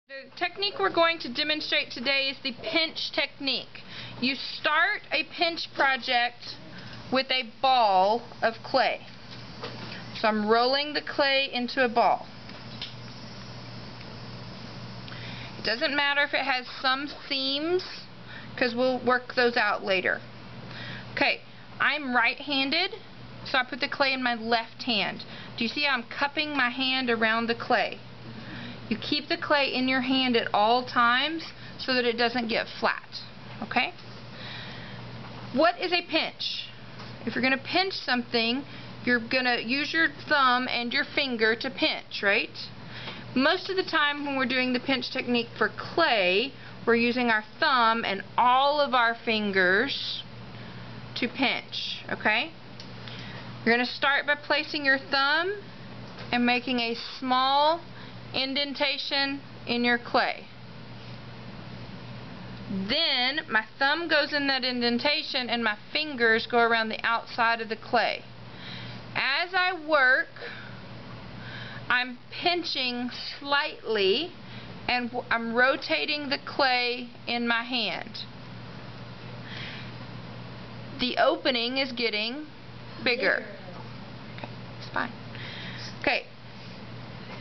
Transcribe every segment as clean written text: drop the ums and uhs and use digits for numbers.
The technique we're going to demonstrate today is the pinch technique. You start a pinch project with a ball of clay. So I'm rolling the clay into a ball. It doesn't matter if it has some seams, because we'll work those out later. Okay, I'm right-handed, so I put the clay in my left hand. Do you see how I'm cupping my hand around the clay? You keep the clay in your hand at all times so that it doesn't get flat. Okay? What is a pinch? If you're going to pinch something, you're going to use your thumb and your finger to pinch, right? Most of the time when we're doing the pinch technique for clay, we're using our thumb and all of our fingers to pinch. Okay? You're going to start by placing your thumb and making a small indentation in your clay. Then my thumb goes in that indentation and my fingers go around the outside of the clay. As I work, I'm pinching slightly and I'm rotating the clay in my hand. The opening is getting bigger. Okay, it's fine. Okay.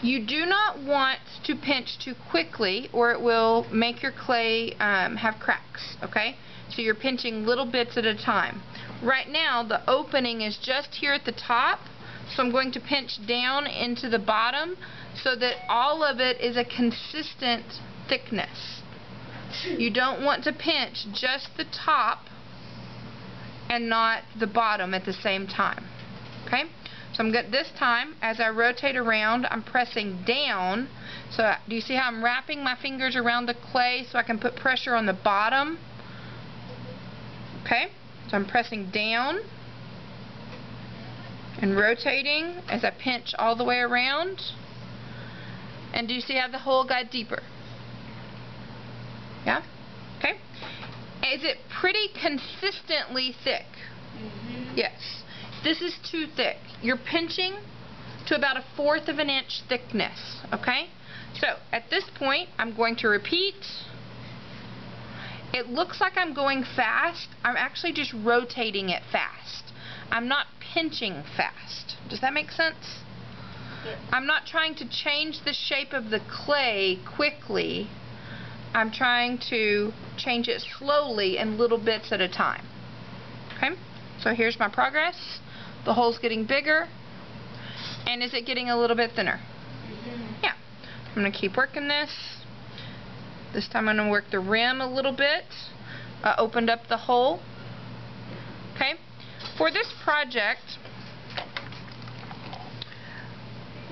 You do not want to pinch too quickly or it will make your clay have cracks, okay? So you're pinching little bits at a time. Right now the opening is just here at the top, so I'm going to pinch down into the bottom so that all of it is a consistent thickness. You don't want to pinch just the top and not the bottom at the same time, okay? So I'm good this time. As I rotate around, I'm pressing down. So do you see how I'm wrapping my fingers around the clay so I can put pressure on the bottom? Okay, so I'm pressing down and rotating as I pinch all the way around. And do you see how the hole got deeper? Yeah? Okay. Is it pretty consistently thick? Yes. This is too thick. You're pinching to about 1/4 of an inch thickness, okay? So at this point I'm going to repeat. It looks like I'm going fast. I'm actually just rotating it fast. I'm not pinching fast. Does that make sense? Yes. I'm not trying to change the shape of the clay quickly. I'm trying to change it slowly in little bits at a time. Okay? So here's my progress. The hole's getting bigger. And is it getting a little bit thinner? Yeah. I'm going to keep working this. This time I'm going to work the rim a little bit. Opened up the hole. Okay. For this project,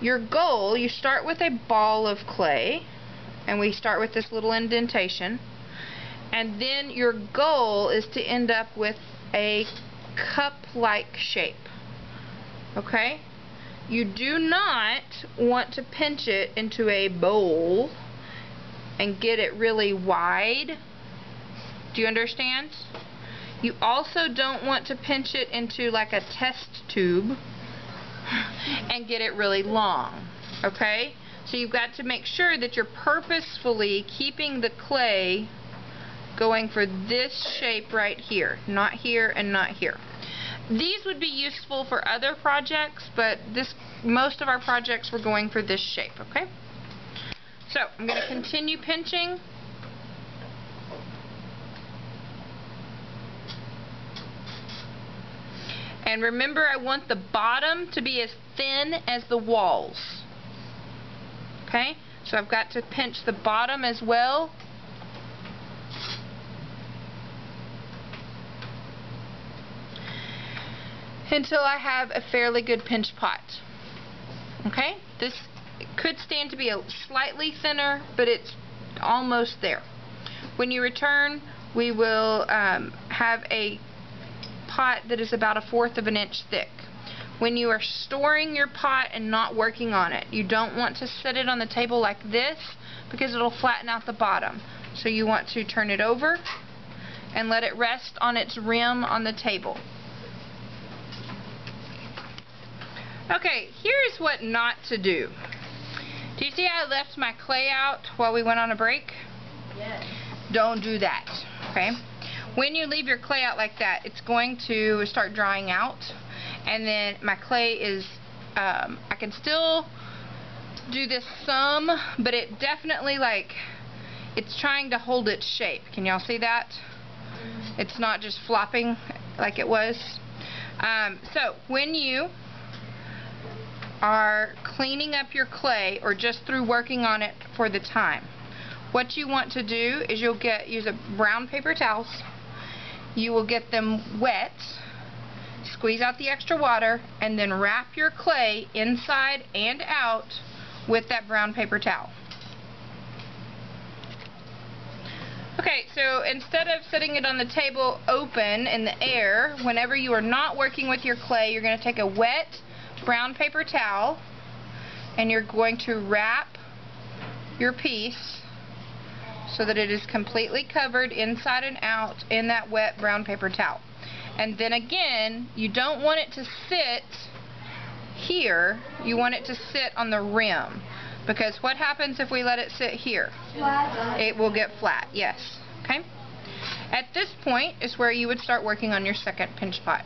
your goal, you start with a ball of clay. And we start with this little indentation. And then your goal is to end up with a cup-like shape. Okay? You do not want to pinch it into a bowl and get it really wide. Do you understand? You also don't want to pinch it into like a test tube and get it really long. Okay? So you've got to make sure that you're purposefully keeping the clay going for this shape right here. Not here and not here. These would be useful for other projects, but most of our projects we're going for this shape, okay? So I'm going to continue pinching. And remember, I want the bottom to be as thin as the walls. Okay? So I've got to pinch the bottom as well. Until I have a fairly good pinch pot. Okay? This could stand to be a slightly thinner, but it's almost there. When you return, we will have a pot that is about 1/4 of an inch thick. When you are storing your pot and not working on it, you don't want to set it on the table like this because it'll flatten out the bottom. So you want to turn it over and let it rest on its rim on the table. Okay, here's what not to do. Do you see how I left my clay out while we went on a break? Yes. Don't do that, okay? When you leave your clay out like that, it's going to start drying out, and then my clay is, I can still do this some, but it definitely, like, it's trying to hold its shape. Can y'all see that? It's not just flopping like it was. So when you are cleaning up your clay, or just through working on it for the time, what you want to do is use a brown paper towels. You will get them wet, squeeze out the extra water, and then wrap your clay inside and out with that brown paper towel. Okay, so instead of setting it on the table open in the air, whenever you are not working with your clay, you're going to take a wet brown paper towel and you're going to wrap your piece so that it is completely covered inside and out in that wet brown paper towel. And then again, you don't want it to sit here, you want it to sit on the rim. Because what happens if we let it sit here? Flat. It will get flat, yes. Okay? At this point is where you would start working on your second pinch pot.